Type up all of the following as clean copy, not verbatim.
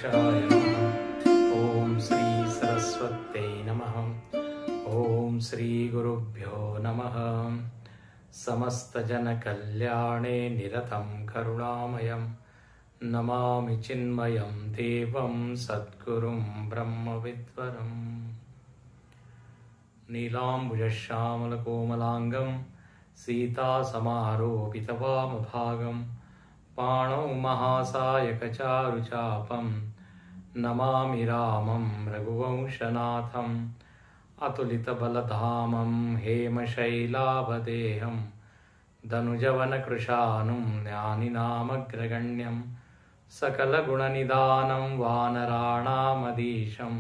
गणेशाय नमः। ओम श्री सरस्वत्यै नमः। ओम श्री गुरुभ्यो नमः। समस्त जन कल्याणे निरतं करुणामयं नमामि चिन्मयं देवं सद्गुरुं ब्रह्मविद्वरम्। नीलाम्बुजश्यामलकोमलाङ्गं सीतासमारोपितवामभागं पाणौ महासायकचारुचापं नमामि रामं रघुवंशनाथम्। अतुलितबलधामं हेमशैलाभदेहं धनुजवनकृशानुं ज्ञानिनामग्रगण्यं सकलगुणनिधानं वानराणामधीशं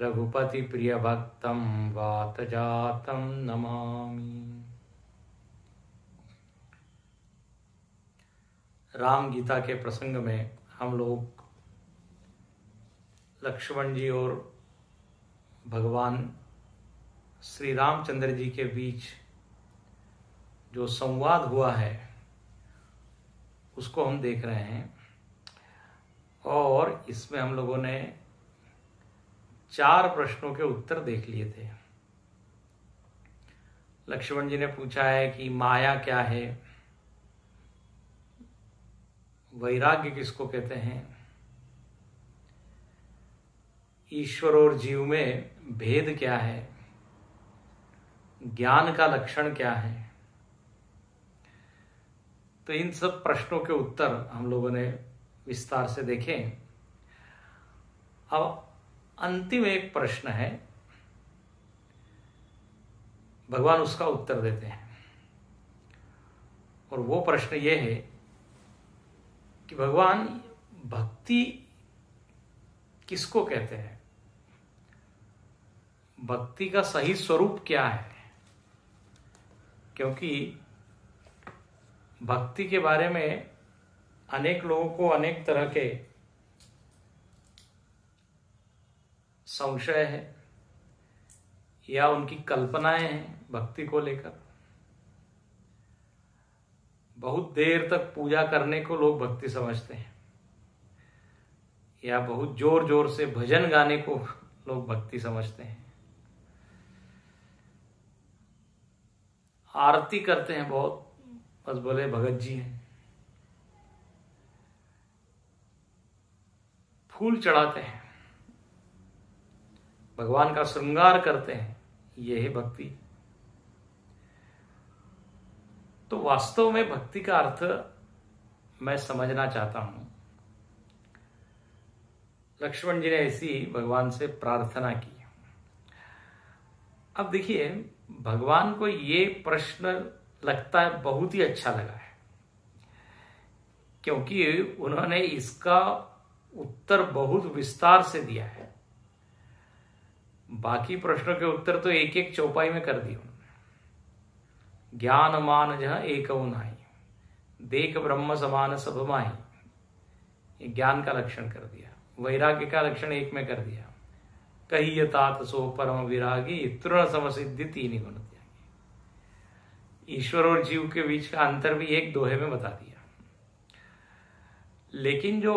रघुपतिप्रियभक्तं वातजातं नमामि। राम गीता के प्रसंग में हम लोग लक्ष्मण जी और भगवान श्री रामचंद्र जी के बीच जो संवाद हुआ है उसको हम देख रहे हैं। और इसमें हम लोगों ने 4 प्रश्नों के उत्तर देख लिए थे। लक्ष्मण जी ने पूछा है कि माया क्या है, वैराग्य किसको कहते हैं, ईश्वर और जीव में भेद क्या है, ज्ञान का लक्षण क्या है। तो इन सब प्रश्नों के उत्तर हम लोगों ने विस्तार से देखे। अब अंतिम एक प्रश्न है, भगवान उसका उत्तर देते हैं। और वो प्रश्न ये है कि भगवान भक्ति किसको कहते हैं, भक्ति का सही स्वरूप क्या है। क्योंकि भक्ति के बारे में अनेक लोगों को अनेक तरह के संशय है या उनकी कल्पनाएं हैं भक्ति को लेकर। बहुत देर तक पूजा करने को लोग भक्ति समझते हैं, या बहुत जोर जोर से भजन गाने को लोग भक्ति समझते हैं। आरती करते हैं बहुत, बस बोले भगत जी हैं। फूल चढ़ाते हैं, भगवान का श्रृंगार करते हैं, यह है भक्ति। तो वास्तव में भक्ति का अर्थ मैं समझना चाहता हूं। लक्ष्मण जी ने ऐसी भगवान से प्रार्थना की। अब देखिए, भगवान को ये प्रश्न लगता है बहुत ही अच्छा लगा है, क्योंकि उन्होंने इसका उत्तर बहुत विस्तार से दिया है। बाकी प्रश्नों के उत्तर तो एक एक चौपाई में कर दिए उन्होंने। ज्ञान मान जह एक नाई, देख ब्रह्म समान सब माही, ये ज्ञान का लक्षण कर दिया। वैराग्य का लक्षण एक में कर दिया। कही तात सो परम विरागी, तृण समसिद्धि 3 गुण त्यागी। ईश्वर और जीव के बीच का अंतर भी एक दोहे में बता दिया। लेकिन जो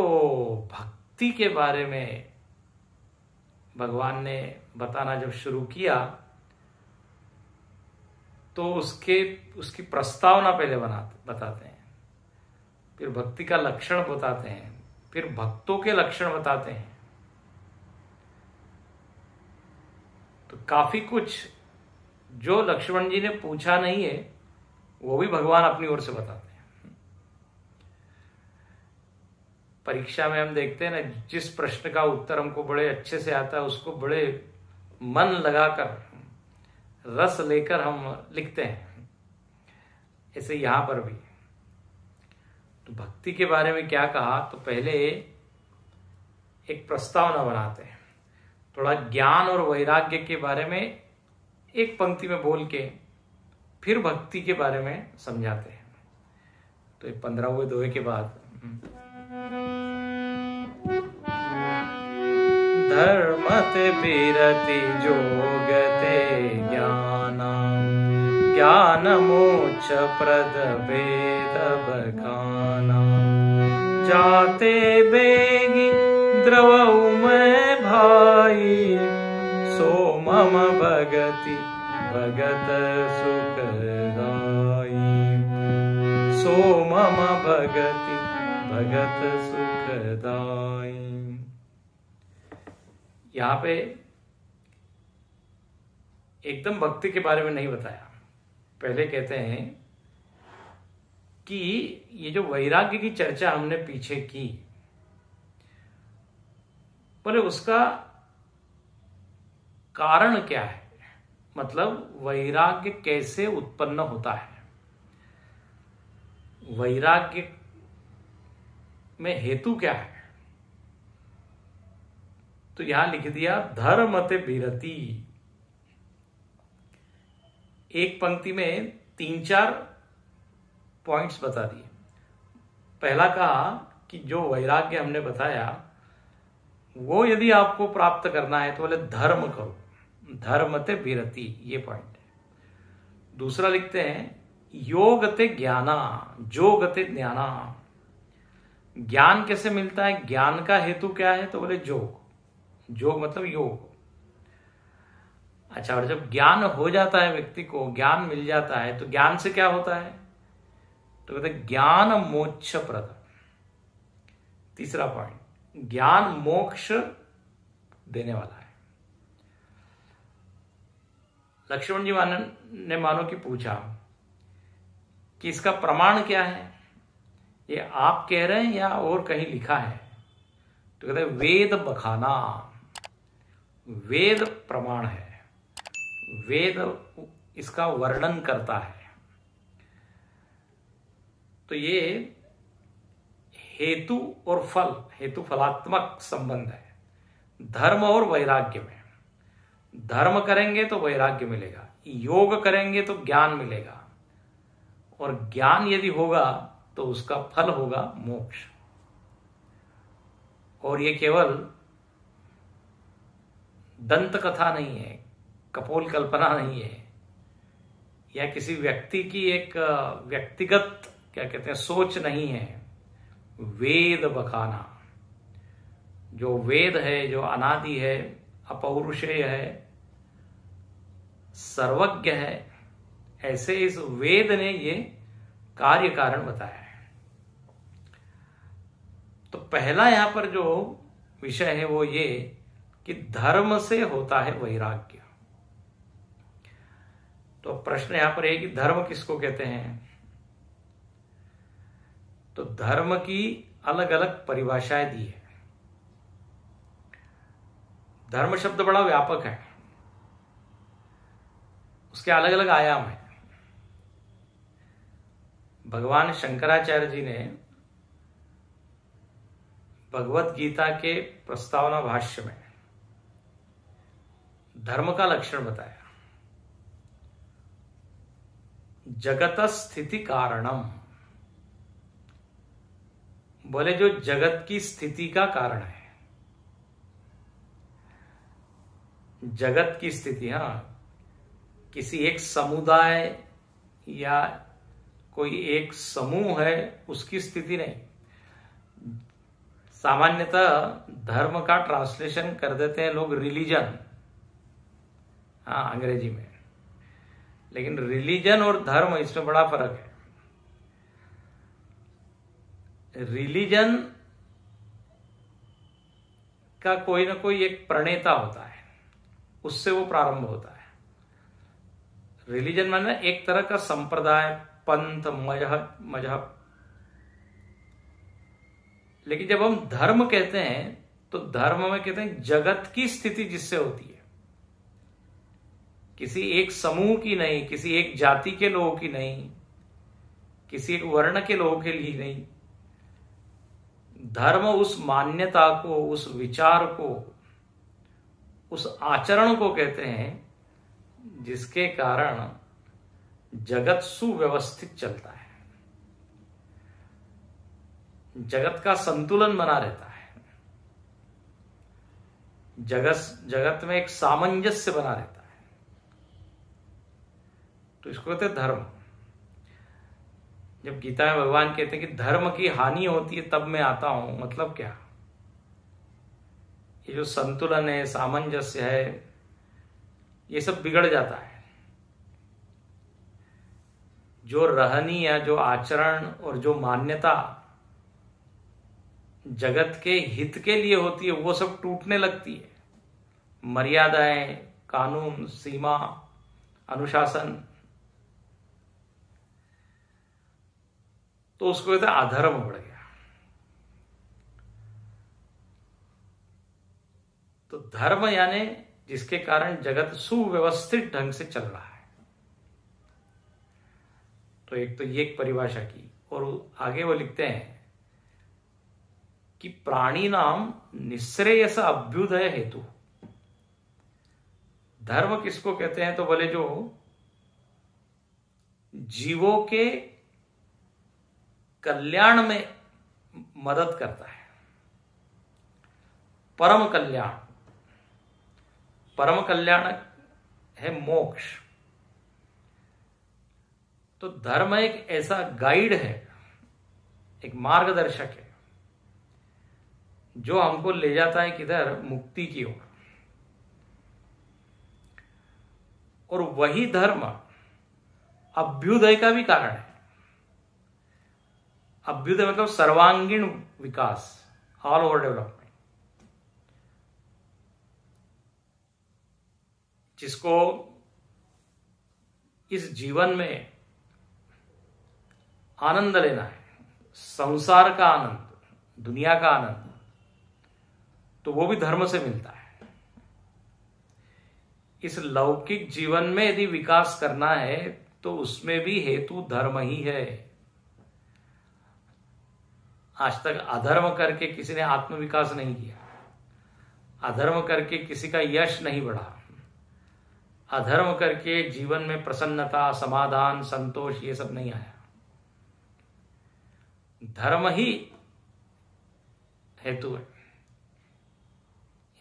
भक्ति के बारे में भगवान ने बताना जब शुरू किया, तो उसकी प्रस्तावना पहले बताते हैं, फिर भक्ति का लक्षण बताते हैं, फिर भक्तों के लक्षण बताते हैं। तो काफी कुछ जो लक्ष्मण जी ने पूछा नहीं है वो भी भगवान अपनी ओर से बताते हैं। परीक्षा में हम देखते हैं ना, जिस प्रश्न का उत्तर हमको बड़े अच्छे से आता है उसको बड़े मन लगाकर, रस लेकर हम लिखते हैं। ऐसे यहां पर भी तो भक्ति के बारे में क्या कहा, तो पहले एक प्रस्तावना बनाते हैं, थोड़ा ज्ञान और वैराग्य के बारे में एक पंक्ति में बोल के फिर भक्ति के बारे में समझाते हैं। तो 15वें दोहे के बाद धर्मते बिरति जोगते ज्ञान मोक्ष प्रद भेद बखाना, जाते बेगी द्रवऊ मैं भाई, सो मम भगति भगत सुखदाई, सो मम भगति भगत सुखदाई। यहां पे एकदम भक्ति के बारे में नहीं बताया। पहले कहते हैं कि ये जो वैराग्य की चर्चा हमने पीछे की, बोले उसका कारण क्या है, मतलब वैराग्य कैसे उत्पन्न होता है, वैराग्य में हेतु क्या है। तो यहां लिख दिया धर्मते विरति। एक पंक्ति में 3-4 पॉइंट्स बता दिए। पहला कहा कि जो वैराग्य हमने बताया वो यदि आपको प्राप्त करना है तो बोले धर्म करो, धर्मते विरति, ये पॉइंट है। दूसरा लिखते हैं योगते ज्ञाना, जोगते ज्ञाना। ज्ञान कैसे मिलता है, ज्ञान का हेतु क्या है, तो बोले जोग, जोग मतलब योग। अच्छा, और जब ज्ञान हो जाता है, व्यक्ति को ज्ञान मिल जाता है, तो ज्ञान से क्या होता है, तो कहते हैं ज्ञान मोक्ष प्रद। तीसरा पॉइंट, ज्ञान मोक्ष देने वाला है। लक्ष्मण जी ने मानो कि पूछा कि इसका प्रमाण क्या है, ये आप कह रहे हैं या और कहीं लिखा है, तो कहते हैं वेद बखाना, वेद प्रमाण है, वेद इसका वर्णन करता है। तो ये हेतु और फल, हेतु फलात्मक संबंध है धर्म और वैराग्य में। धर्म करेंगे तो वैराग्य मिलेगा, योग करेंगे तो ज्ञान मिलेगा, और ज्ञान यदि होगा तो उसका फल होगा मोक्ष। और ये केवल दंत कथा नहीं है, कपोल कल्पना नहीं है, या किसी व्यक्ति की एक व्यक्तिगत क्या कहते हैं सोच नहीं है। वेद बखाना, जो वेद है, जो अनादि है, अपौरुषेय है, सर्वज्ञ है, ऐसे इस वेद ने ये कार्य कारण बताया है। तो पहला यहां पर जो विषय है वो ये कि धर्म से होता है वैराग्य। तो प्रश्न यहां पर है कि धर्म किसको कहते हैं, तो धर्म की अलग अलग परिभाषाएं दी है। धर्म शब्द बड़ा व्यापक है, उसके अलग अलग आयाम है। भगवान शंकराचार्य जी ने भगवत गीता के प्रस्तावना भाष्य में धर्म का लक्षण बताया, जगत स्थिति कारणम। बोले जो जगत की स्थिति का कारण है, जगत की स्थिति, हाँ, किसी एक समुदाय या कोई एक समूह है उसकी स्थिति नहीं। सामान्यतः धर्म का ट्रांसलेशन कर देते हैं लोग रिलीजन, हाँ, अंग्रेजी में, लेकिन रिलीजन और धर्म इसमें बड़ा फर्क है। रिलीजन का कोई ना कोई एक प्रणेता होता है, उससे वो प्रारंभ होता है। रिलीजन माने एक तरह का संप्रदाय, पंथ, मजहब। लेकिन जब हम धर्म कहते हैं तो धर्म में कहते हैं जगत की स्थिति जिससे होती है, किसी एक समूह की नहीं, किसी एक जाति के लोगों की नहीं, किसी एक वर्ण के लोगों के लिए नहीं। धर्म उस मान्यता को, उस विचार को, उस आचरण को कहते हैं जिसके कारण जगत सुव्यवस्थित चलता है, जगत का संतुलन बना रहता है, जगत में एक सामंजस्य बना रहता है। तो इसको कहते हैं धर्म। जब गीता में भगवान कहते हैं कि धर्म की हानि होती है तब मैं आता हूं, मतलब क्या, ये जो संतुलन है, सामंजस्य है, ये सब बिगड़ जाता है। जो रहनी या जो आचरण और जो मान्यता जगत के हित के लिए होती है, वो सब टूटने लगती है। मर्यादाएं, कानून, सीमा, अनुशासन, तो उसको कहते हैं अधर्म बढ़ गया। तो धर्म यानी जिसके कारण जगत सुव्यवस्थित ढंग से चल रहा है। तो एक तो ये एक परिभाषा की, और आगे वो लिखते हैं कि प्राणी नाम निःश्रेयस अभ्युदय हेतु। धर्म किसको कहते हैं? तो बोले जो जीवों के कल्याण में मदद करता है, परम कल्याण। परम कल्याण है मोक्ष। तो धर्म एक ऐसा गाइड है, एक मार्गदर्शक है, जो हमको ले जाता है किधर? मुक्ति की ओर। और वही धर्म अभ्युदय का भी कारण है। अभ्युदय मतलब सर्वांगीण विकास, ऑल ओवर डेवलपमेंट। जिसको इस जीवन में आनंद लेना है, संसार का आनंद, दुनिया का आनंद, तो वो भी धर्म से मिलता है। इस लौकिक जीवन में यदि विकास करना है तो उसमें भी हेतु धर्म ही है। आज तक अधर्म करके किसी ने आत्मविकास नहीं किया, अधर्म करके किसी का यश नहीं बढ़ा, अधर्म करके जीवन में प्रसन्नता, समाधान, संतोष, ये सब नहीं आया। धर्म ही हेतु है।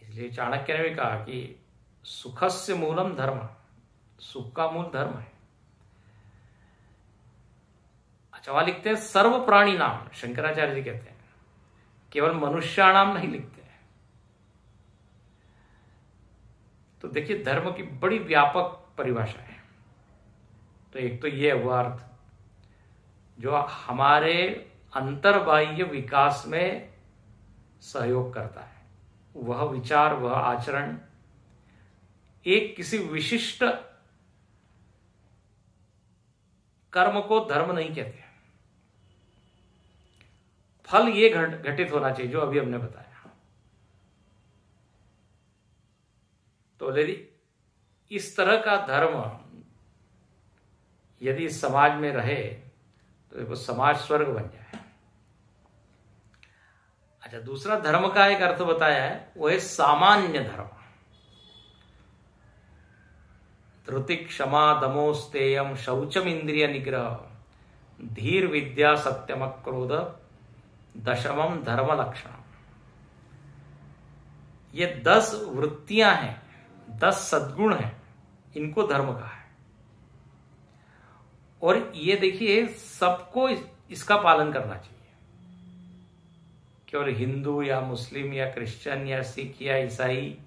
इसलिए चाणक्य ने भी कहा कि सुखस्य मूलम धर्म, सुख का मूल धर्म है। अच्छा, वहां लिखते हैं सर्व प्राणी नाम, शंकराचार्य जी कहते हैं, केवल मनुष्याणाम नहीं लिखते हैं। तो देखिए धर्म की बड़ी व्यापक परिभाषा है। तो एक तो ये हुआ अर्थ जो हमारे अंतर्बाह्य विकास में सहयोग करता है, वह विचार, वह आचरण एक किसी विशिष्ट कर्म को धर्म नहीं कहते। फल ये घटित होना चाहिए जो अभी हमने बताया। तो यदि इस तरह का धर्म यदि समाज में रहे तो वो समाज स्वर्ग बन जाए। अच्छा, दूसरा धर्म का एक अर्थ बताया है, वो है सामान्य धर्म। धृति, क्षमा, दमोस्तेयम, शौचम, इंद्रिय निग्रह, धीर, विद्या, सत्यम, क्रोध, दशमम धर्म लक्षणम। ये 10 वृत्तियां हैं, 10 सद्गुण हैं, इनको धर्म कहा है। और ये देखिए सबको इसका पालन करना चाहिए। केवल हिंदू या मुस्लिम या क्रिश्चियन या सिख या ईसाई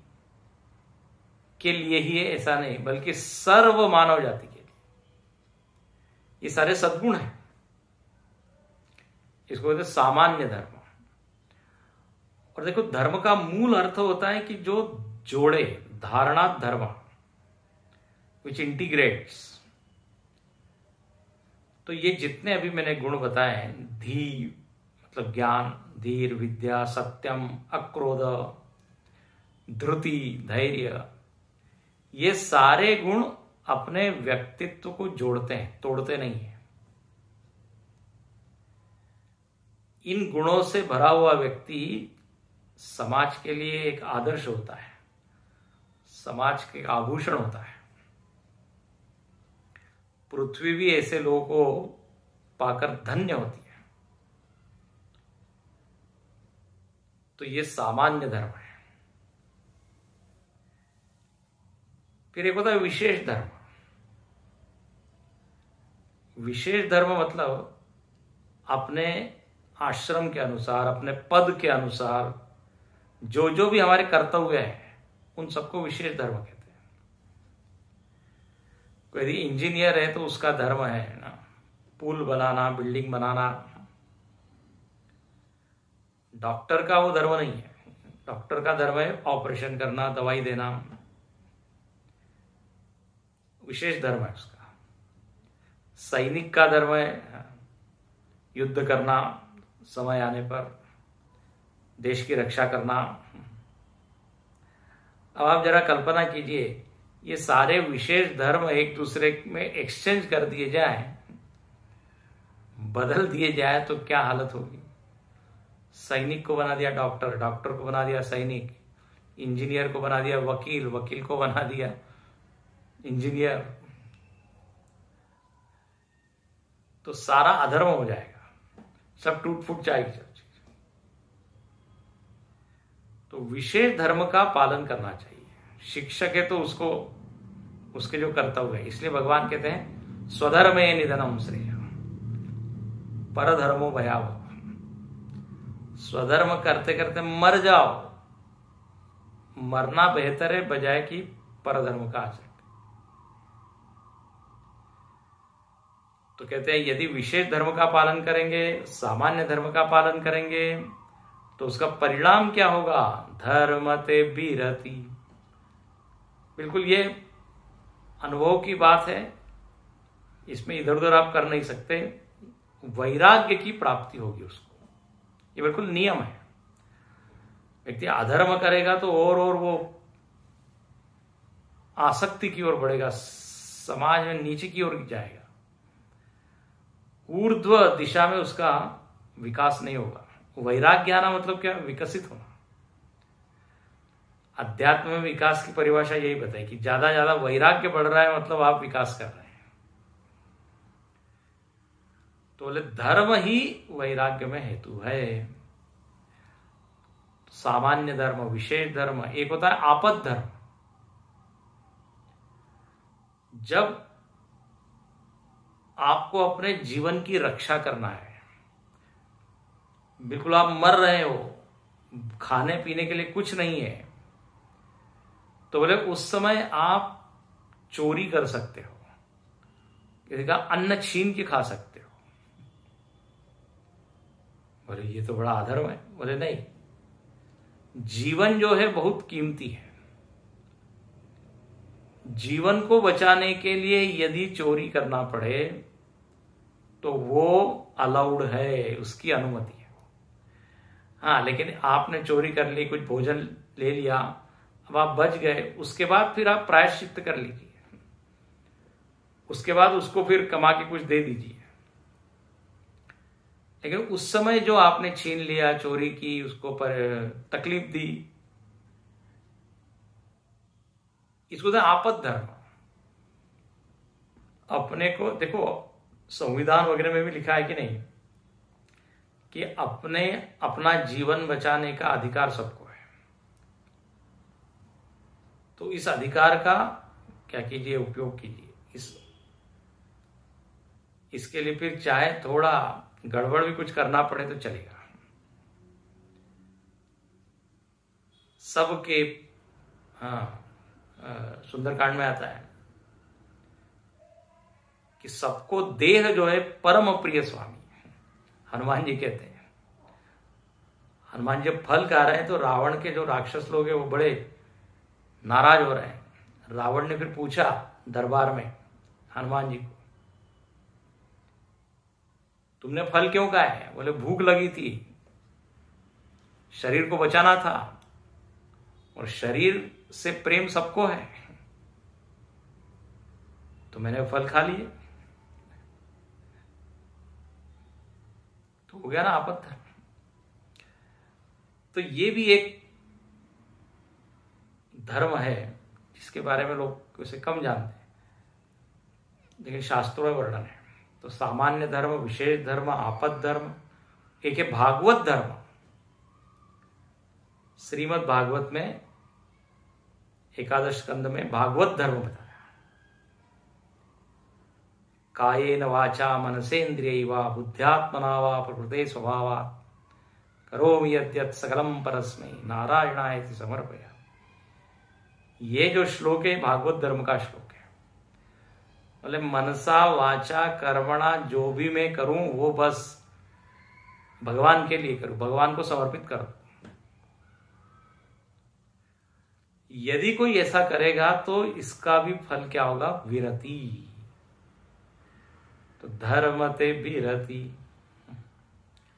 के लिए ही है ऐसा नहीं, बल्कि सर्व मानव जाति के लिए ये सारे सद्गुण हैं। इसको कहते हैं सामान्य धर्म। और देखो धर्म का मूल अर्थ होता है कि जो जोड़े, धारणा धर्म, विच इंटीग्रेट्स। तो ये जितने अभी मैंने गुण बताए हैं, धी मतलब ज्ञान, धीर, विद्या, सत्यम, अक्रोध, धृति, धैर्य, ये सारे गुण अपने व्यक्तित्व को जोड़ते हैं, तोड़ते नहीं है। इन गुणों से भरा हुआ व्यक्ति समाज के लिए एक आदर्श होता है, समाज के आभूषण होता है। पृथ्वी भी ऐसे लोगों को पाकर धन्य होती है। तो ये सामान्य धर्म है। फिर एक होता है विशेष धर्म। विशेष धर्म मतलब अपने आश्रम के अनुसार, अपने पद के अनुसार जो जो भी हमारे कर्तव्य हैं उन सबको विशेष धर्म कहते हैं। कोई यदि इंजीनियर है तो उसका धर्म है ना पुल बनाना, बिल्डिंग बनाना। डॉक्टर का वो धर्म नहीं है। डॉक्टर का धर्म है ऑपरेशन करना, दवाई देना, विशेष धर्म है उसका। सैनिक का धर्म है युद्ध करना, समय आने पर देश की रक्षा करना। अब आप जरा कल्पना कीजिए, ये सारे विशेष धर्म एक दूसरे में एक्सचेंज कर दिए जाए, बदल दिए जाए तो क्या हालत होगी। सैनिक को बना दिया डॉक्टर, डॉक्टर को बना दिया सैनिक, इंजीनियर को बना दिया वकील, वकील को बना दिया इंजीनियर, तो सारा अधर्म हो जाएगा, सब टूट फूट जाएगी सब चीज। तो विशेष धर्म का पालन करना चाहिए। शिक्षक है तो उसको उसके जो कर्तव्य है, इसलिए भगवान कहते हैं स्वधर्मे निधनम श्रेय परधर्मो भयावह। स्वधर्म करते करते मर जाओ, मरना बेहतर है बजाय कि परधर्म का आचरण। तो कहते हैं यदि विशेष धर्म का पालन करेंगे, सामान्य धर्म का पालन करेंगे, तो उसका परिणाम क्या होगा? धर्मते विरति। बिल्कुल ये अनुभव की बात है, इसमें इधर उधर आप कर नहीं सकते। वैराग्य की प्राप्ति होगी उसको, ये बिल्कुल नियम है। व्यक्ति अधर्म करेगा तो और वो आसक्ति की ओर बढ़ेगा, समाज में नीचे की ओर जाएगा, ऊर्ध्व दिशा में उसका विकास नहीं होगा। वैराग्य आना मतलब क्या? विकसित होना। अध्यात्म में विकास की परिभाषा यही बताई कि ज्यादा ज्यादा वैराग्य बढ़ रहा है मतलब आप विकास कर रहे हैं। तो बोले धर्म ही वैराग्य में हेतु है। सामान्य धर्म, विशेष धर्म, एक होता है आपद धर्म। जब आपको अपने जीवन की रक्षा करना है, बिल्कुल आप मर रहे हो, खाने पीने के लिए कुछ नहीं है, तो बोले उस समय आप चोरी कर सकते हो, किसी का अन्न छीन के खा सकते हो। बोले ये तो बड़ा अधर्म है। बोले नहीं, जीवन जो है बहुत कीमती है। जीवन को बचाने के लिए यदि चोरी करना पड़े तो वो अलाउड है, उसकी अनुमति है। हाँ, लेकिन आपने चोरी कर ली, कुछ भोजन ले लिया, अब आप बच गए, उसके बाद फिर आप प्रायश्चित्त कर लीजिए, उसके बाद उसको फिर कमा के कुछ दे दीजिए। लेकिन उस समय जो आपने छीन लिया, चोरी की, उसको पर तकलीफ दी, इसको तो आपद धर्म। अपने को देखो, संविधान वगैरह में भी लिखा है कि नहीं कि अपना जीवन बचाने का अधिकार सबको है। तो इस अधिकार का क्या कीजिए, उपयोग कीजिए। इसके लिए फिर चाहे थोड़ा गड़बड़ भी कुछ करना पड़े तो चलेगा। सबके सुंदरकांड में आता है कि सबको देह जो है परम प्रिय स्वामी। हनुमान जी कहते हैं, हनुमान जब फल खा रहे हैं तो रावण के जो राक्षस लोग हैं वो बड़े नाराज हो रहे हैं। रावण ने फिर पूछा दरबार में हनुमान जी को, तुमने फल क्यों खाया है? बोले भूख लगी थी, शरीर को बचाना था, और शरीर से प्रेम सबको है, तो मैंने फल खा लिए। तो हो गया ना आपद धर्म। तो ये भी एक धर्म है जिसके बारे में लोग उसे कम जानते हैं, लेकिन शास्त्रों में वर्णन है। तो सामान्य धर्म, विशेष धर्म, आपद धर्म, एक है भागवत धर्म। श्रीमद् भागवत में एकादश स्कंद में भागवत धर्म बताया। कायेन वाचा मनसेन्द्रियैवा बुद्ध्यात्मना वा प्रकृते स्वभावात् करोमि यद्यत् सकलम परस्मै नारायणाय समर्पयामि। ये जो श्लोक है भागवत धर्म का श्लोक है। बोले मनसा वाचा कर्मणा जो भी मैं करूं वो बस भगवान के लिए करूं, भगवान को समर्पित करूं। यदि कोई ऐसा करेगा तो इसका भी फल क्या होगा? विरति। तो धर्मते विरति,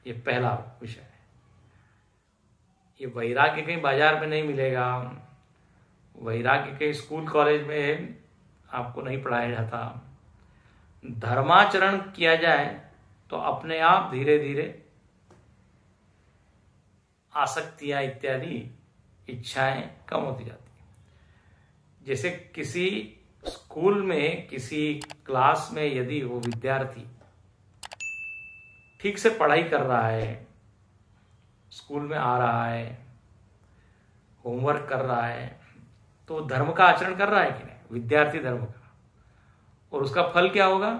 ये पहला विषय है। ये वैराग्य कहीं बाजार में नहीं मिलेगा, वैराग्य के स्कूल कॉलेज में आपको नहीं पढ़ाया जाता। धर्माचरण किया जाए तो अपने आप धीरे धीरे आसक्तियां इत्यादि इच्छाएं कम होती जाती हैं। जैसे किसी स्कूल में किसी क्लास में यदि वो विद्यार्थी ठीक से पढ़ाई कर रहा है, स्कूल में आ रहा है, होमवर्क कर रहा है, तो धर्म का आचरण कर रहा है कि नहीं? विद्यार्थी धर्म का। और उसका फल क्या होगा?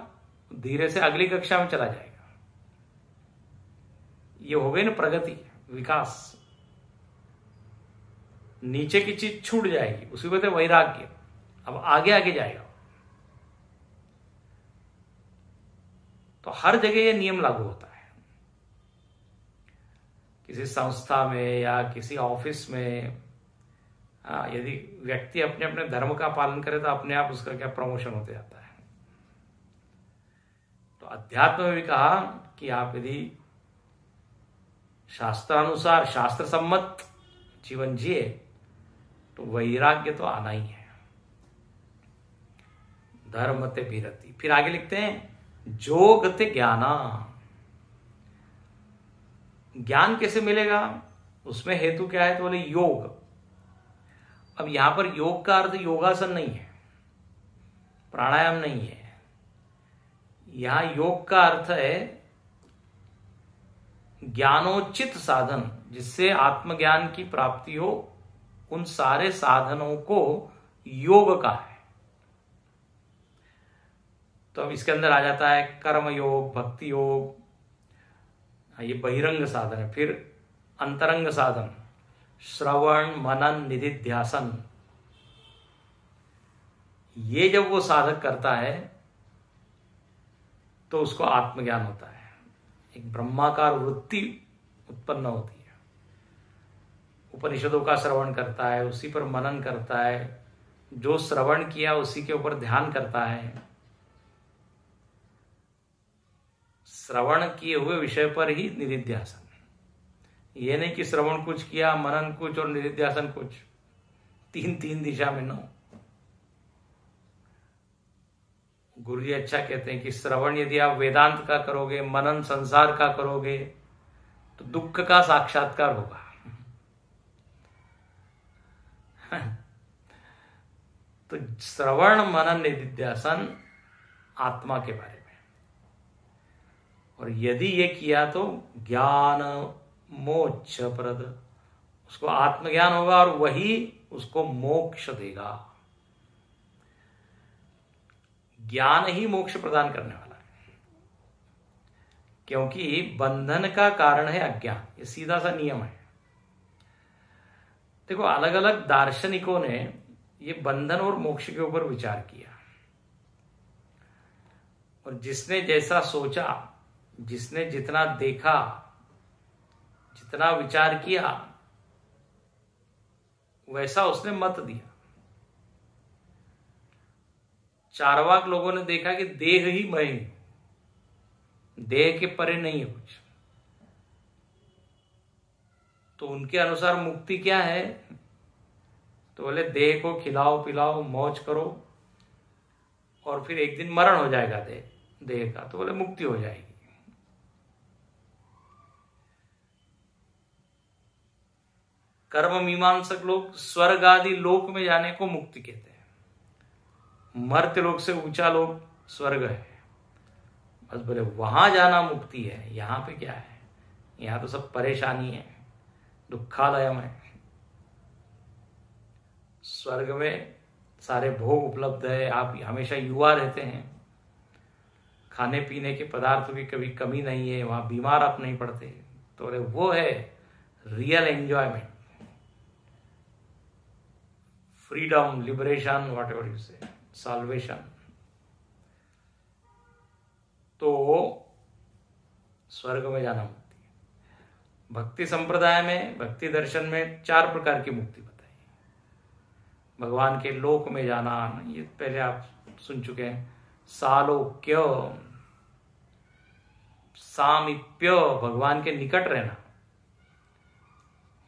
धीरे से अगली कक्षा में चला जाएगा। ये हो गई ना प्रगति, विकास। नीचे की चीज छूट जाएगी, उसी को कहते हैं वैराग्य। अब आगे आगे जाएगा। तो हर जगह ये नियम लागू होता है। किसी संस्था में या किसी ऑफिस में यदि व्यक्ति अपने अपने धर्म का पालन करे तो अपने आप उसका क्या प्रमोशन होते जाता है। तो अध्यात्म में भी कहा कि आप यदि शास्त्रानुसार शास्त्र सम्मत जीवन जिए तो वैराग्य तो आना ही है। धर्मते विरति। फिर आगे लिखते हैं जोगते ज्ञाना। ज्ञान कैसे मिलेगा? उसमें हेतु क्या है? तो बोले योग। अब यहां पर योग का अर्थ योगासन नहीं है, प्राणायाम नहीं है। यहां योग का अर्थ है ज्ञानोचित साधन, जिससे आत्मज्ञान की प्राप्ति हो। उन सारे साधनों को योग का है। तो अब इसके अंदर आ जाता है कर्म योग, भक्ति योग, ये बहिरंग साधन है। फिर अंतरंग साधन, श्रवण, मनन, निधिध्यासन। ये जब वो साधक करता है तो उसको आत्मज्ञान होता है। एक ब्रह्माकार वृत्ति उत्पन्न होती है। उपनिषदों का श्रवण करता है, उसी पर मनन करता है, जो श्रवण किया उसी के ऊपर ध्यान करता है। श्रवण किए हुए विषय पर ही निधिध्यासन। ये नहीं कि श्रवण कुछ किया, मनन कुछ और निधिध्यासन कुछ, तीन दिशा में नो। गुरु जी अच्छा कहते हैं कि श्रवण यदि आप वेदांत का करोगे, मनन संसार का करोगे तो दुख का साक्षात्कार होगा। तो श्रवण, मनन, निधिध्यासन आत्मा के बारे में। और यदि ये किया तो ज्ञान मोक्ष प्रद, उसको आत्मज्ञान होगा और वही उसको मोक्ष देगा। ज्ञान ही मोक्ष प्रदान करने वाला है, क्योंकि बंधन का कारण है अज्ञान। ये सीधा सा नियम है। देखो, अलग अलग दार्शनिकों ने ये बंधन और मोक्ष के ऊपर विचार किया, और जिसने जैसा सोचा, जिसने जितना देखा, जितना विचार किया, वैसा उसने मत दिया। चारवाक लोगों ने देखा कि देह ही मैं हूं, देह के परे नहीं है कुछ। तो उनके अनुसार मुक्ति क्या है? तो बोले देह को खिलाओ पिलाओ, मौज करो, और फिर एक दिन मरण हो जाएगा देह का, तो बोले मुक्ति हो जाएगी। कर्म मीमांसक लोग स्वर्ग आदि लोक में जाने को मुक्ति कहते हैं। मर्त्य लोक से ऊंचा लोक स्वर्ग है, बस बोले वहां जाना मुक्ति है। यहां पे क्या है? यहां तो सब परेशानी है, दुखालयम है। स्वर्ग में सारे भोग उपलब्ध है, आप हमेशा युवा रहते हैं, खाने पीने के पदार्थों की कभी कमी नहीं है, वहां बीमार आप नहीं पड़ते। तो बोले वो है real enjoyment, freedom, liberation, what ever you से, साल्वेशन। तो स्वर्ग में जाना मुक्ति है। भक्ति संप्रदाय में, भक्ति दर्शन में 4 प्रकार की मुक्ति बताई। भगवान के लोक में जाना, ये पहले आप सुन चुके हैं। सालोक्य, सामीप्य, भगवान के निकट रहना,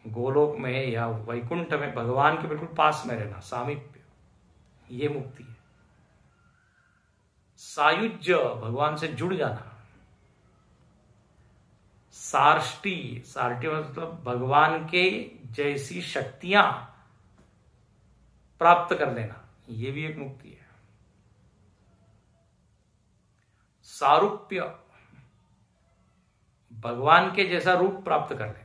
गोलोक में या वैकुंठ में भगवान के बिल्कुल पास में रहना, सामीप्य, ये मुक्ति है। सायुज्य, भगवान से जुड़ जाना। सार्ष्टि, सार्ष्टि मतलब भगवान के जैसी शक्तियां प्राप्त कर लेना, ये भी एक मुक्ति है। सारूप्य, भगवान के जैसा रूप प्राप्त कर लेना।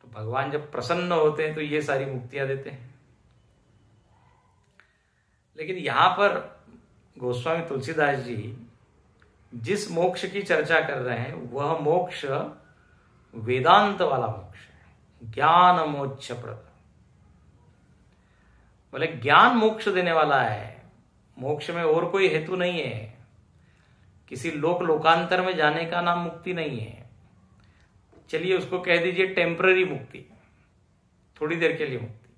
तो भगवान जब प्रसन्न होते हैं तो ये सारी मुक्तियां देते हैं। लेकिन यहां पर गोस्वामी तुलसीदास जी जिस मोक्ष की चर्चा कर रहे हैं वह मोक्ष वेदांत वाला मोक्ष है, ज्ञान मोक्ष प्रद। बोले ज्ञान मोक्ष देने वाला है, मोक्ष में और कोई हेतु नहीं है, किसी लोक लोकांतर में जाने का नाम मुक्ति नहीं है। चलिए उसको कह दीजिए टेम्पररी मुक्ति, थोड़ी देर के लिए मुक्ति।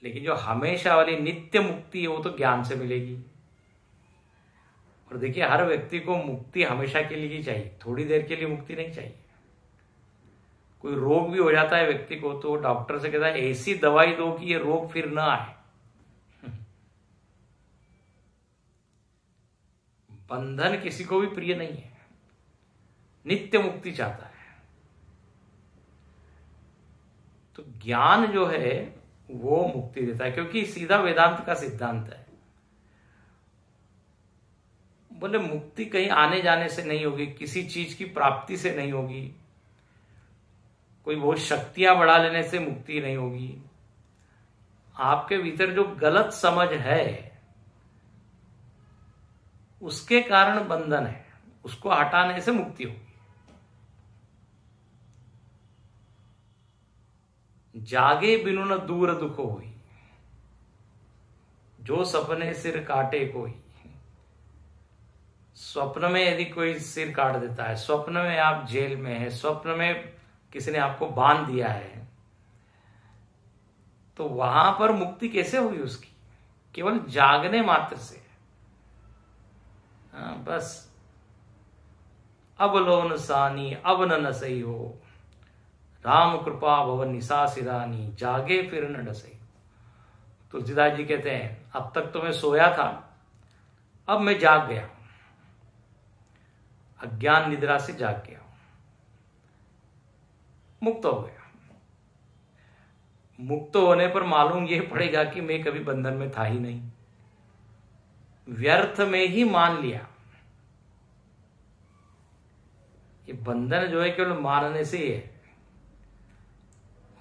लेकिन जो हमेशा वाली नित्य मुक्ति है वो तो ज्ञान से मिलेगी। और देखिए हर व्यक्ति को मुक्ति हमेशा के लिए ही चाहिए, थोड़ी देर के लिए मुक्ति नहीं चाहिए। कोई रोग भी हो जाता है व्यक्ति को तो डॉक्टर से कहता है ऐसी दवाई दो कि ये रोग फिर ना आए। बंधन किसी को भी प्रिय नहीं है, नित्य मुक्ति चाहता है। तो ज्ञान जो है वो मुक्ति देता है, क्योंकि सीधा वेदांत का सिद्धांत है। बोले मुक्ति कहीं आने जाने से नहीं होगी, किसी चीज की प्राप्ति से नहीं होगी, कोई बहुत शक्तियां बढ़ा लेने से मुक्ति नहीं होगी। आपके भीतर जो गलत समझ है उसके कारण बंधन है, उसको हटाने से मुक्ति होगी। जागे बिनु न दूर दुख होई, जो सपने सिर काटे कोई। स्वप्न में यदि कोई सिर काट देता है, स्वप्न में आप जेल में है, स्वप्न में किसी ने आपको बांध दिया है, तो वहां पर मुक्ति कैसे हुई उसकी? केवल जागने मात्र से। बस अब लोन सानी अब न सही हो, राम कृपा भवन निसासिरानी, जागे फिर न डसई। तुलसीदास जी कहते हैं अब तक तो मैं सोया था, अब मैं जाग गया, अज्ञान निद्रा से जाग गया, मुक्त हो गया। मुक्त होने पर मालूम यह पड़ेगा कि मैं कभी बंधन में था ही नहीं, व्यर्थ में ही मान लिया। ये बंधन जो है केवल मानने से ही है,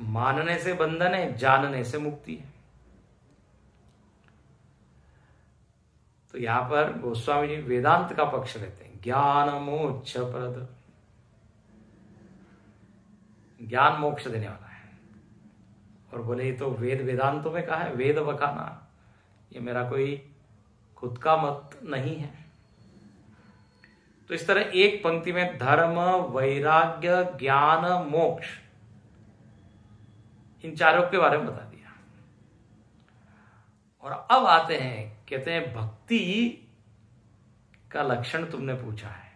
मानने से बंधन है, जानने से मुक्ति है। तो यहां पर गोस्वामी जी वेदांत का पक्ष लेते हैं, ज्ञान मोक्ष प्रद, ज्ञान मोक्ष देने वाला है। और बोले ये तो वेद वेदांतों में कहा है, वेद बखाना, ये मेरा कोई खुद का मत नहीं है। तो इस तरह एक पंक्ति में धर्म, वैराग्य, ज्ञान, मोक्ष, इन चारों के बारे में बता दिया। और अब आते हैं, कहते हैं भक्ति का लक्षण तुमने पूछा है,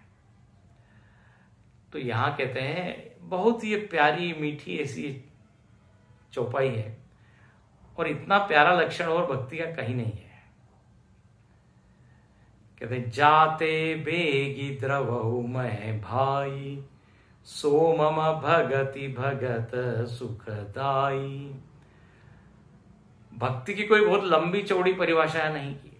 तो यहां कहते हैं बहुत ही प्यारी मीठी ऐसी चौपाई है, और इतना प्यारा लक्षण और भक्ति का कहीं नहीं है। कहते जाते बेगी द्रवहु मैं भाई, सो मम भगति भगत सुखदाई। भक्ति की कोई बहुत लंबी चौड़ी परिभाषा नहीं की,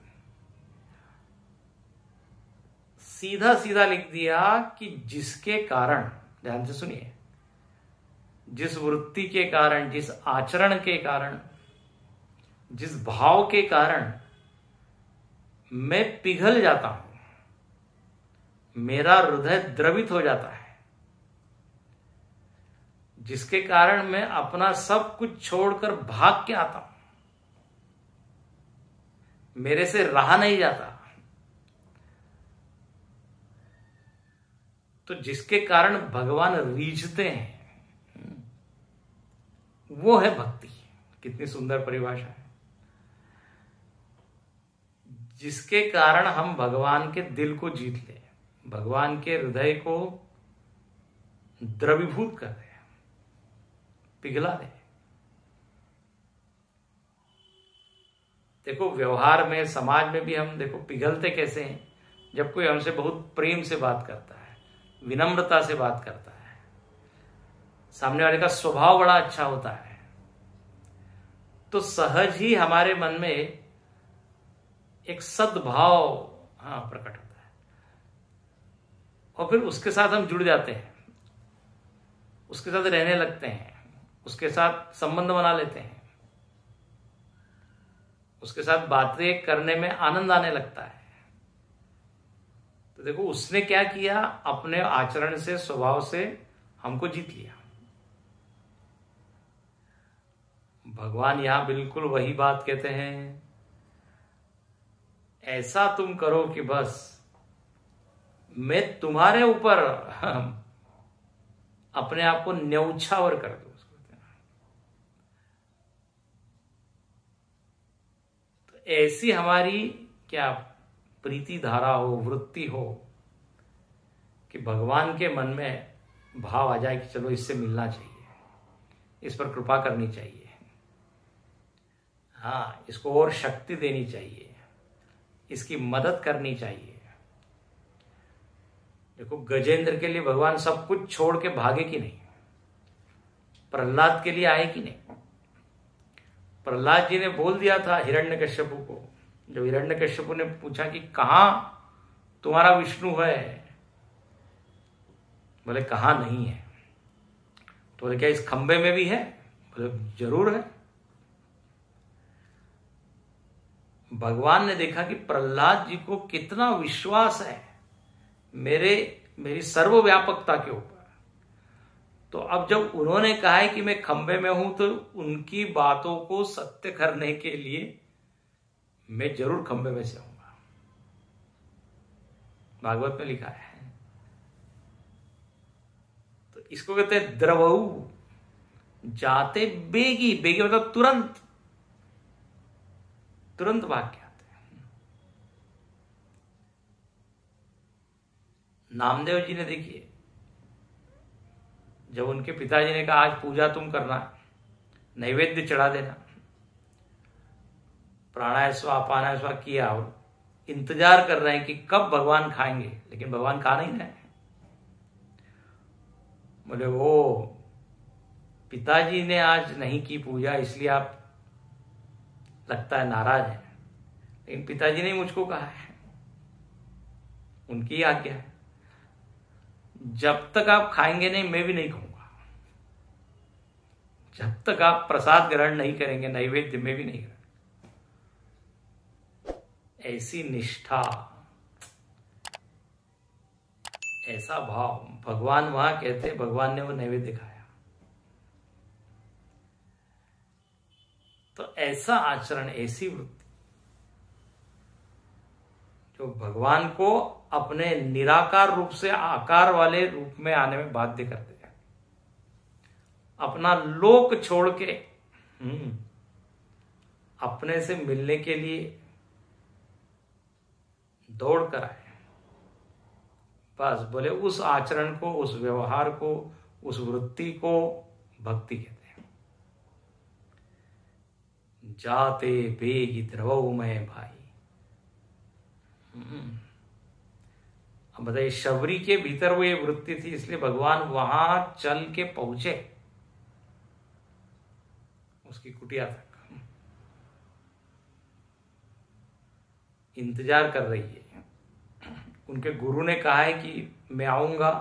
सीधा सीधा लिख दिया कि जिसके कारण, ध्यान से सुनिए, जिस वृत्ति के कारण, जिस आचरण के कारण, जिस भाव के कारण मैं पिघल जाता हूं, मेरा हृदय द्रवित हो जाता है, जिसके कारण मैं अपना सब कुछ छोड़कर भाग के आता हूं, मेरे से रहा नहीं जाता। तो जिसके कारण भगवान रीझते हैं, वो है भक्ति। कितनी सुंदर परिभाषा है। जिसके कारण हम भगवान के दिल को जीत ले, भगवान के हृदय को द्रवीभूत कर दे, पिघला दे। देखो व्यवहार में, समाज में भी हम देखो पिघलते कैसे हैं। जब कोई हमसे बहुत प्रेम से बात करता है, विनम्रता से बात करता है, सामने वाले का स्वभाव बड़ा अच्छा होता है, तो सहज ही हमारे मन में एक सद्भाव प्रकट होता है, और फिर उसके साथ हम जुड़ जाते हैं, उसके साथ रहने लगते हैं, उसके साथ संबंध बना लेते हैं, उसके साथ बातें करने में आनंद आने लगता है। तो देखो उसने क्या किया, अपने आचरण से, स्वभाव से हमको जीत लिया। भगवान यहां बिल्कुल वही बात कहते हैं, ऐसा तुम करो कि बस मैं तुम्हारे ऊपर अपने आप को न्यौछावर कर दूं। तो ऐसी हमारी क्या प्रीति धारा हो, वृत्ति हो, कि भगवान के मन में भाव आ जाए कि चलो इससे मिलना चाहिए, इस पर कृपा करनी चाहिए, हाँ इसको और शक्ति देनी चाहिए, इसकी मदद करनी चाहिए। देखो गजेंद्र के लिए भगवान सब कुछ छोड़ के भागे कि नहीं, प्रहलाद के लिए आए कि नहीं। प्रहलाद जी ने बोल दिया था हिरण्यकश्यपु को, जब हिरण्यकश्यपु ने पूछा कि कहां तुम्हारा विष्णु है, बोले कहां नहीं है। तो बोले क्या इस खंबे में भी है, बोले जरूर है। भगवान ने देखा कि प्रहलाद जी को कितना विश्वास है मेरी सर्वव्यापकता के ऊपर, तो अब जब उन्होंने कहा है कि मैं खंबे में हूं, तो उनकी बातों को सत्य करने के लिए मैं जरूर खंबे में से आऊंगा। भागवत में लिखा है। तो इसको कहते हैं द्रवऊ, जाते बेगी, बेगी मतलब तुरंत, तुरंत भाग के आते हैं। नामदेव जी ने देखिए, जब उनके पिताजी ने कहा आज पूजा तुम करना, नैवेद्य चढ़ा देना, प्राणायाम अपानायाम स्वा किया, और इंतजार कर रहे हैं कि कब भगवान खाएंगे, लेकिन भगवान खा नहीं रहे। बोले वो पिताजी ने आज नहीं की पूजा, इसलिए आप लगता है नाराज है, लेकिन पिताजी ने मुझको कहा है, उनकी आज्ञा है, जब तक आप खाएंगे नहीं मैं भी नहीं खाऊंगा, जब तक आप प्रसाद ग्रहण नहीं करेंगे, नैवेद्य में भी नहीं करेंगे। ऐसी निष्ठा, ऐसा भाव भगवान वहां कहते, भगवान ने वो नैवेद्य खाया। तो ऐसा आचरण, ऐसी वृत्ति जो भगवान को अपने निराकार रूप से आकार वाले रूप में आने में बाध्य करते हैं, अपना लोक छोड़ के अपने से मिलने के लिए दौड़ कर आए। बस बोले उस आचरण को, उस व्यवहार को, उस वृत्ति को भक्ति कहते हैं। जाते बेगी द्रवऊ में भाई। अब बताइए, शबरी के भीतर वो ये वृत्ति थी, इसलिए भगवान वहां चल के पहुंचे उसकी कुटिया तक, इंतजार कर रही है। उनके गुरु ने कहा है कि मैं आऊंगा,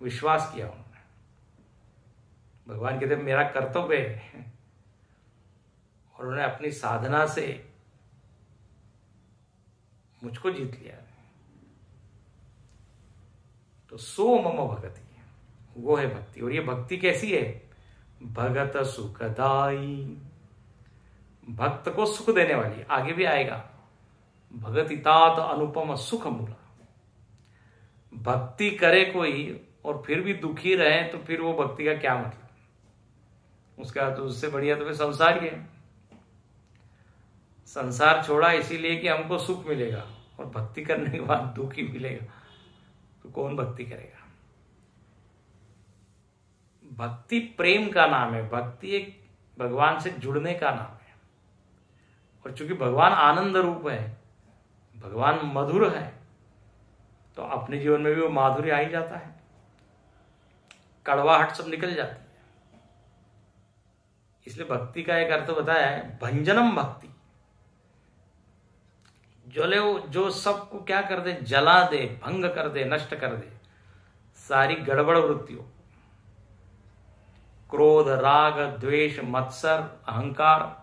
विश्वास किया उन्होंने। भगवान कहते मेरा कर्तव्य है, और उन्होंने अपनी साधना से मुझको जीत लिया। तो सो मम भगति, वो है भक्ति। और ये भक्ति कैसी है? भगत सुखदाई, भक्त को सुख देने वाली। आगे भी आएगा, भगति तात अनुपम सुख मूला। भक्ति करे कोई और फिर भी दुखी रहे तो फिर वो भक्ति का क्या मतलब? उसका तो उससे बढ़िया तो फिर संसार ही है। संसार छोड़ा इसीलिए कि हमको सुख मिलेगा, और भक्ति करने के बाद दुख ही मिलेगा, तो कौन भक्ति करेगा? भक्ति प्रेम का नाम है, भक्ति एक भगवान से जुड़ने का नाम है। और चूंकि भगवान आनंद रूप है, भगवान मधुर है, तो अपने जीवन में भी वो माधुर्य आ ही जाता है, कड़वाहट सब निकल जाती है। इसलिए भक्ति का एक अर्थ बताया है, भंजनम भक्ति। जो सबको क्या कर दे? जला दे, भंग कर दे, नष्ट कर दे सारी गड़बड़ वृत्तियों, क्रोध, राग, द्वेष, मत्सर, अहंकार,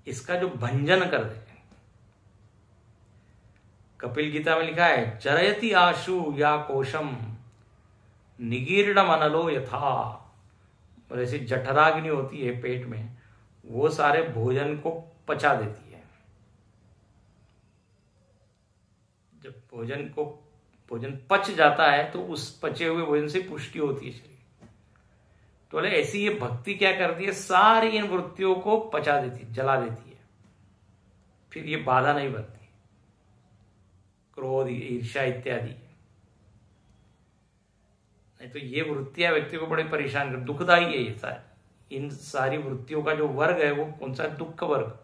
इसका जो भंजन कर दे। कपिल गीता में लिखा है, जरयति आशु या कोशम निगीर्णम अनलो यथा। और ऐसी जठराग्नि होती है पेट में, वो सारे भोजन को पचा देती है। जब भोजन पच जाता है तो उस पचे हुए भोजन से पुष्टि होती है शरीर। तो बोले ऐसी ये भक्ति क्या करती है? सारी इन वृत्तियों को पचा देती है, जला देती है, फिर ये बाधा नहीं बनती। क्रोध, ईर्ष्या इत्यादि, नहीं तो ये वृत्तियां व्यक्ति को बड़े परेशान कर, दुखदाई है ये सारी। इन सारी वृत्तियों का जो वर्ग है वो कौन सा? दुख वर्ग।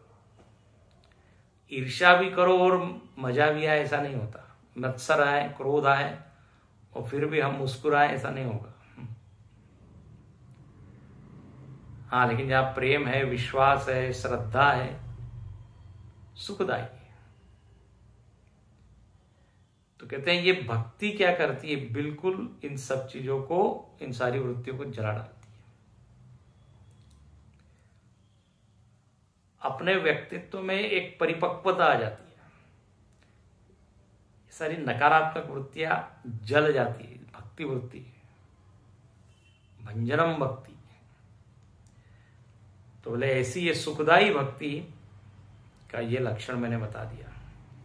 ईर्ष्या भी करो और मजा भी आए, ऐसा नहीं होता। मत्सर आए, क्रोध आए और फिर भी हम मुस्कुराए, ऐसा नहीं होगा। हाँ, लेकिन जहां प्रेम है, विश्वास है, श्रद्धा है, सुखदाई है। तो कहते हैं ये भक्ति क्या करती है? बिल्कुल इन सब चीजों को, इन सारी वृत्तियों को जला डालती है। अपने व्यक्तित्व में एक परिपक्वता आ जाती है, सारी नकारात्मक वृत्तियां जल जाती है। भक्ति वृत्ति, भंजनम भक्ति। तो बोले ऐसी ये सुखदाई भक्ति का ये लक्षण मैंने बता दिया,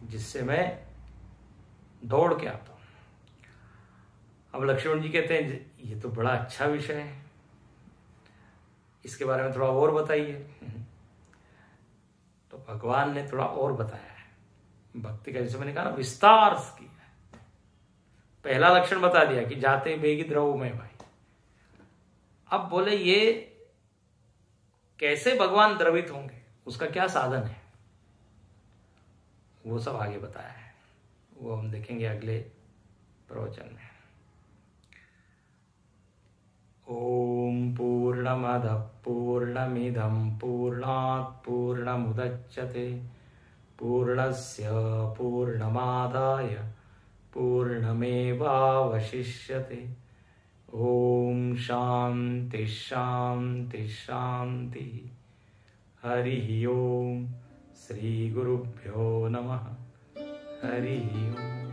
जिससे मैं दौड़ के आता हूं। अब लक्ष्मण जी कहते हैं ये तो बड़ा अच्छा विषय है, इसके बारे में थोड़ा और बताइए। तो भगवान ने थोड़ा और बताया है भक्ति का, जैसे मैंने कहा ना, विस्तार किया है। पहला लक्षण बता दिया कि जाते बेगी द्रव में भाई। अब बोले ये कैसे भगवान द्रवित होंगे, उसका क्या साधन है, वो सब आगे बताया है। वो हम देखेंगे अगले प्रवचन में। ओम पूर्णमदः पूर्णमिदं पूर्णात् पूर्णमुदच्यते पूर्णस्य पूर्णमादाय पूर्णमेवावशिष्यते। ओम शांति शांति शांति। हरि ओम। श्री गुरुभ्यो नमः। हरि ओम।